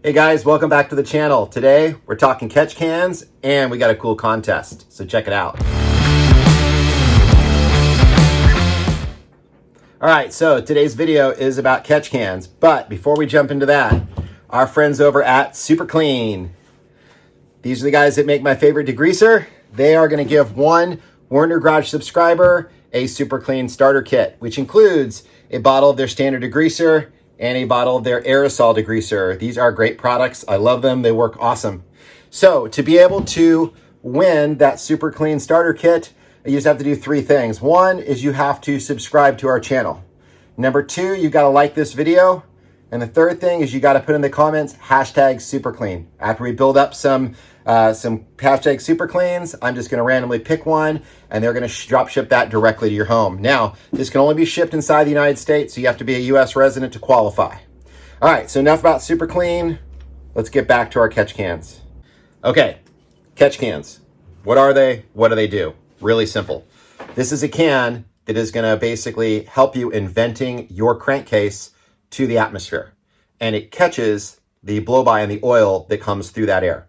Hey guys, welcome back to the channel. Today we're talking catch cans and we got a cool contest, so check it out. All right, so today's video is about catch cans, but before we jump into that, our friends over at Super Clean. These are the guys that make my favorite degreaser. They are going to give one Werner Garage subscriber a Super Clean starter kit, which includes a bottle of their standard degreaser and a bottle of their aerosol degreaser. These are great products. I love them. They work awesome. So to be able to win that Super Clean starter kit, you just have to do three things. One is you have to subscribe to our channel. Number two, you got to like this video. And the third thing is you got to put in the comments, hashtag Super Clean. After we build up some hashtag Super Cleans, I'm just going to randomly pick one and they're going to drop ship that directly to your home. Now, this can only be shipped inside the United States, so you have to be a US resident to qualify. All right, so enough about Super Clean. Let's get back to our catch cans. Okay, catch cans. What are they? What do they do? Really simple. This is a can that is going to basically help you in venting your crankcase to the atmosphere, and it catches the blow-by and the oil that comes through that air.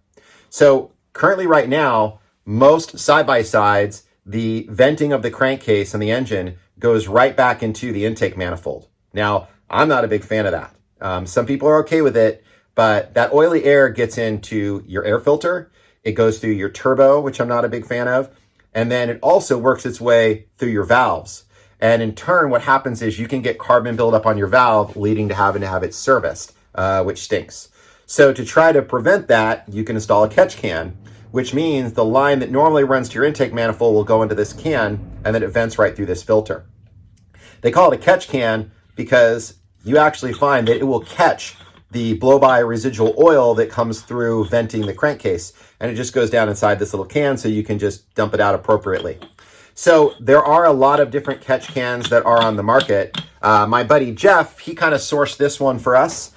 So currently right now, most side-by-sides, the venting of the crankcase and the engine goes right back into the intake manifold. Now, I'm not a big fan of that. Some people are okay with it, but that oily air gets into your air filter. It goes through your turbo, which I'm not a big fan of. And then it also works its way through your valves. And in turn, what happens is you can get carbon buildup on your valve, leading to having to have it serviced, which stinks. So to try to prevent that, you can install a catch can, which means the line that normally runs to your intake manifold will go into this can, and then it vents right through this filter. They call it a catch can because you actually find that it will catch the blow-by residual oil that comes through venting the crankcase, and it just goes down inside this little can so you can just dump it out appropriately. So there are a lot of different catch cans that are on the market. My buddy Jeff, he kind of sourced this one for us.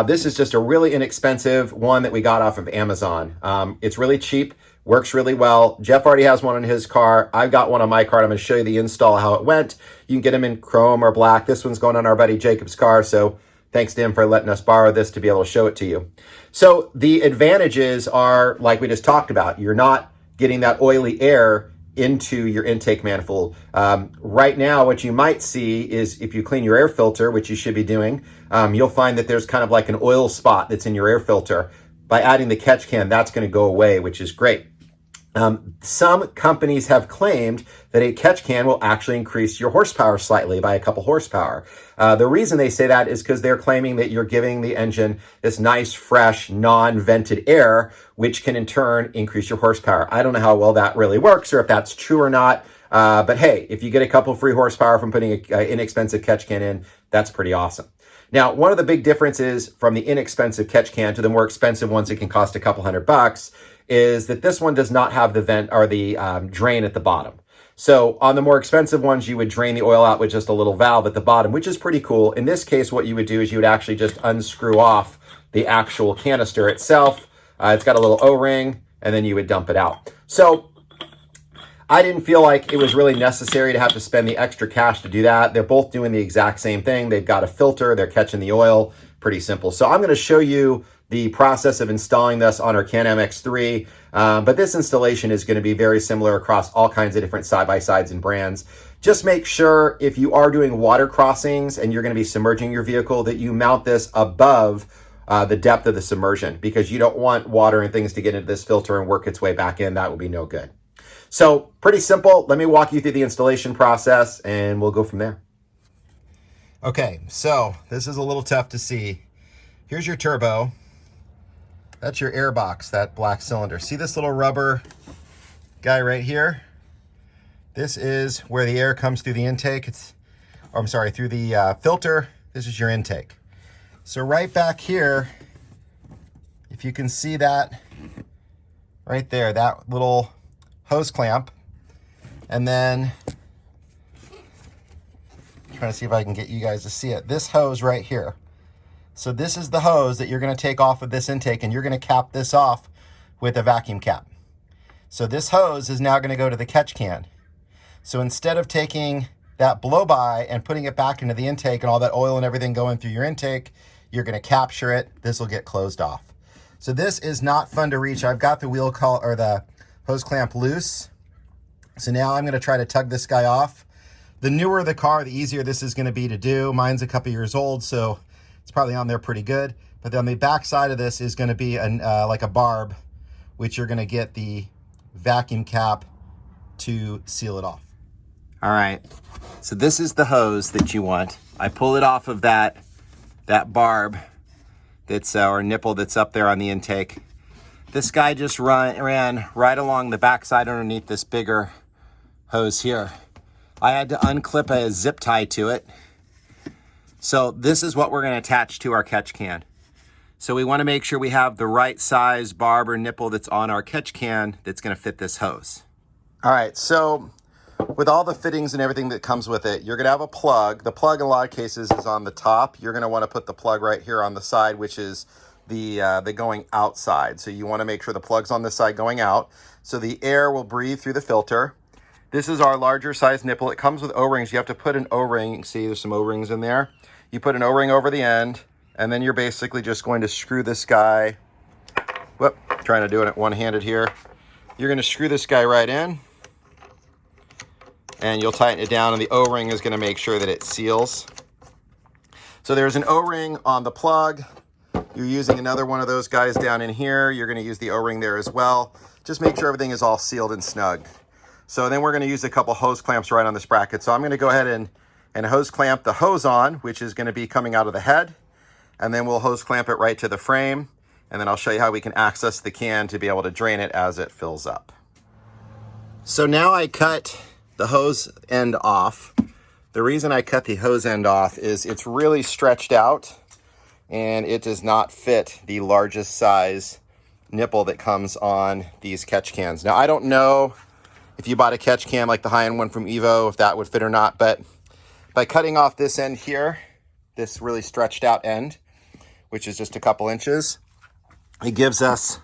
This is just a really inexpensive one that we got off of Amazon. It's really cheap, works really well. Jeff already has one in his car. I've got one on my car. I'm going to show you the install, how it went. You can get them in chrome or black. This one's going on our buddy Jacob's car, so thanks to him for letting us borrow this to be able to show it to you. So the advantages are, like we just talked about, you're not getting that oily air into your intake manifold. Right now, what you might see is if you clean your air filter, which you should be doing, you'll find that there's kind of like an oil spot that's in your air filter. By adding the catch can, that's going to go away, which is great. Some companies have claimed that a catch can will actually increase your horsepower slightly by a couple horsepower. The reason they say that is because they're claiming that you're giving the engine this nice, fresh, non-vented air, which can in turn increase your horsepower. I don't know how well that really works or if that's true or not. But hey, if you get a couple free horsepower from putting an inexpensive catch can in, that's pretty awesome. Now, one of the big differences from the inexpensive catch can to the more expensive ones that can cost a couple $100 is that this one does not have the vent or the drain at the bottom. So on the more expensive ones, you would drain the oil out with just a little valve at the bottom, which is pretty cool. In this case, what you would do is you would actually just unscrew off the actual canister itself. It's got a little O-ring, and then you would dump it out. So I didn't feel like it was really necessary to have to spend the extra cash to do that. They're both doing the exact same thing. They've got a filter, they're catching the oil, pretty simple. So I'm going to show you the process of installing this on our Can MX-3, but this installation is going to be very similar across all kinds of different side-by-sides and brands. Just make sure if you are doing water crossings and you're going to be submerging your vehicle that you mount this above the depth of the submersion, because you don't want water and things to get into this filter and work its way back in. That would be no good. So pretty simple. Let me walk you through the installation process and we'll go from there. Okay, so this is a little tough to see. Here's your turbo. That's your air box, that black cylinder. See this little rubber guy right here? This is where the air comes through the intake. Through the filter. This is your intake. So right back here, if you can see that right there, that little hose clamp. And then, trying to see if I can get you guys to see it. This hose right here. So this is the hose that you're going to take off of this intake, and you're going to cap this off with a vacuum cap. So this hose is now going to go to the catch can. So instead of taking that blow-by and putting it back into the intake and all that oil and everything going through your intake, You're going to capture it. This will get closed off. So this is not fun to reach. I've got the wheel or the hose clamp loose. So now I'm going to try to tug this guy off. The newer the car, the easier this is going to be to do. Mine's a couple years old, so it's probably on there pretty good. But then the back side of this is going to be like a barb, which you're going to get the vacuum cap to seal it off. All right, so this is the hose that you want. I pull it off of that barb that's or nipple that's up there on the intake. This guy just ran right along the backside underneath this bigger hose here. I had to unclip a zip tie to it. So this is what we're going to attach to our catch can. So we want to make sure we have the right size barb or nipple that's on our catch can that's going to fit this hose. All right, so with all the fittings and everything that comes with it, you're going to have a plug. The plug in a lot of cases is on the top. You're going to want to put the plug right here on the side, which is the going outside. So you want to make sure the plug's on this side going out, so the air will breathe through the filter. This is our larger size nipple. It comes with O-rings. You have to put an O-ring. You can see there's some O-rings in there. You put an O-ring over the end, and then you're basically just going to screw this guy. Whoop, trying to do it one-handed here. You're going to screw this guy right in, and you'll tighten it down, and the O-ring is going to make sure that it seals. So there's an O-ring on the plug. You're using another one of those guys down in here. You're going to use the O-ring there as well. Just make sure everything is all sealed and snug. So then we're going to use a couple hose clamps right on this bracket. So I'm going to go ahead and hose clamp the hose on, which is going to be coming out of the head. And then we'll hose clamp it right to the frame. And then I'll show you how we can access the can to be able to drain it as it fills up. So now I cut the hose end off. The reason I cut the hose end off is it's really stretched out and it does not fit the largest size nipple that comes on these catch cans. Now I don't know if you bought a catch can like the high-end one from Evo, if that would fit or not, but by cutting off this end here, this really stretched out end, which is just a couple inches, it gives us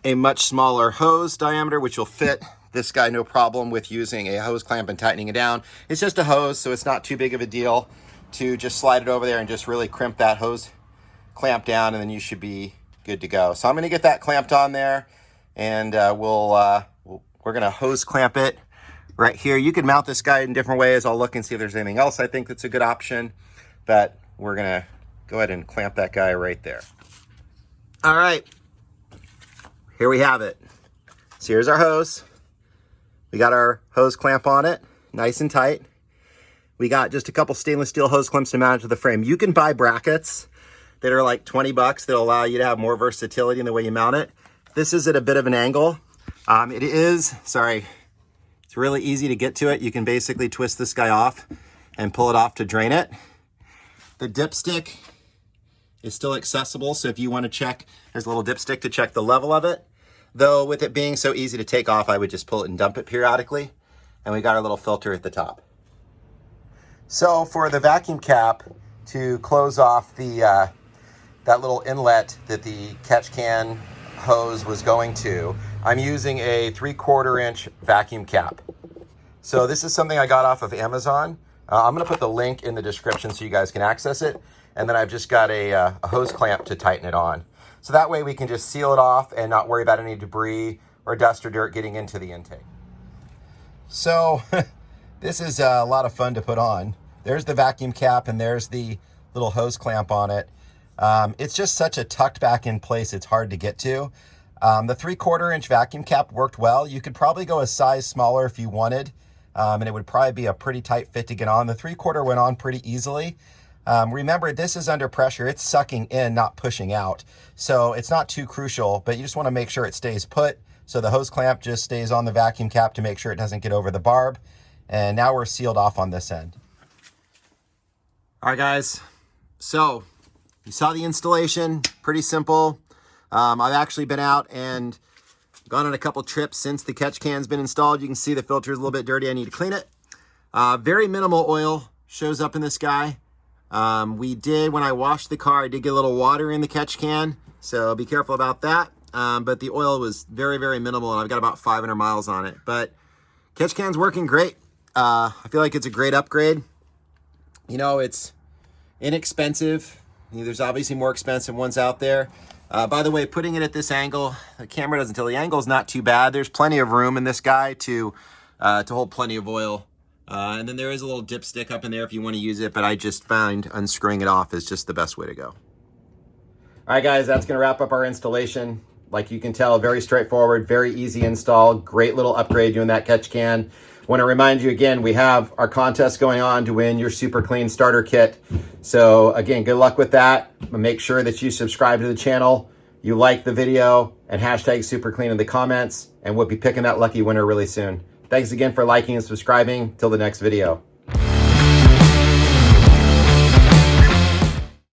a much smaller hose diameter, which will fit this guy no problem with using a hose clamp and tightening it down. It's just a hose, so it's not too big of a deal to just slide it over there and just really crimp that hose clamp down, and then you should be good to go. So I'm going to get that clamped on there, and we're going to hose clamp it right here. You can mount this guy in different ways. I'll look and see if there's anything else I think that's a good option, but we're going to go ahead and clamp that guy right there. All right, here we have it. So here's our hose. We got our hose clamp on it, nice and tight. We got just a couple stainless steel hose clamps to mount it to the frame. You can buy brackets that are like 20 bucks that'll allow you to have more versatility in the way you mount it. This is at a bit of an angle. It's really easy to get to it. You can basically twist this guy off and pull it off to drain it. The dipstick is still accessible, so if you want to check, there's a little dipstick to check the level of it. Though with it being so easy to take off, I would just pull it and dump it periodically. And we got our little filter at the top. So for the vacuum cap to close off the that little inlet that the catch can hose was going to, I'm using a 3/4 inch vacuum cap. So this is something I got off of Amazon. I'm going to put the link in the description so you guys can access it. And then I've just got a hose clamp to tighten it on. So that way we can just seal it off and not worry about any debris or dust or dirt getting into the intake. So this is a lot of fun to put on. There's the vacuum cap and there's the little hose clamp on it. It's just such a tucked back in place, it's hard to get to. The 3/4 inch vacuum cap worked well. You could probably go a size smaller if you wanted, and it would probably be a pretty tight fit to get on. The 3/4 went on pretty easily. Remember, this is under pressure. It's sucking in, not pushing out. So it's not too crucial, but you just want to make sure it stays put. So the hose clamp just stays on the vacuum cap to make sure it doesn't get over the barb. And now we're sealed off on this end. All right, guys. So you saw the installation, pretty simple. I've actually been out and gone on a couple trips since the catch can's been installed. You can see the filter is a little bit dirty. I need to clean it. Very minimal oil shows up in this guy. When I washed the car, I did get a little water in the catch can, so be careful about that. But the oil was very, very minimal, and I've got about 500 miles on it. But catch can's working great. I feel like it's a great upgrade. You know, it's inexpensive There's obviously more expensive ones out there. By the way, putting it at this angle, the camera doesn't tell the angle is not too bad. There's plenty of room in this guy to hold plenty of oil. And then there is a little dipstick up in there if you want to use it, but I just find unscrewing it off is just the best way to go. All right, guys, that's going to wrap up our installation. Like you can tell, very straightforward, very easy install, great little upgrade doing that catch can. Want to remind you again, we have our contest going on to win your Super Clean starter kit. So again, good luck with that. Make sure that you subscribe to the channel, you like the video, and hashtag Super Clean in the comments, and we'll be picking that lucky winner really soon. Thanks again for liking and subscribing. Till the next video.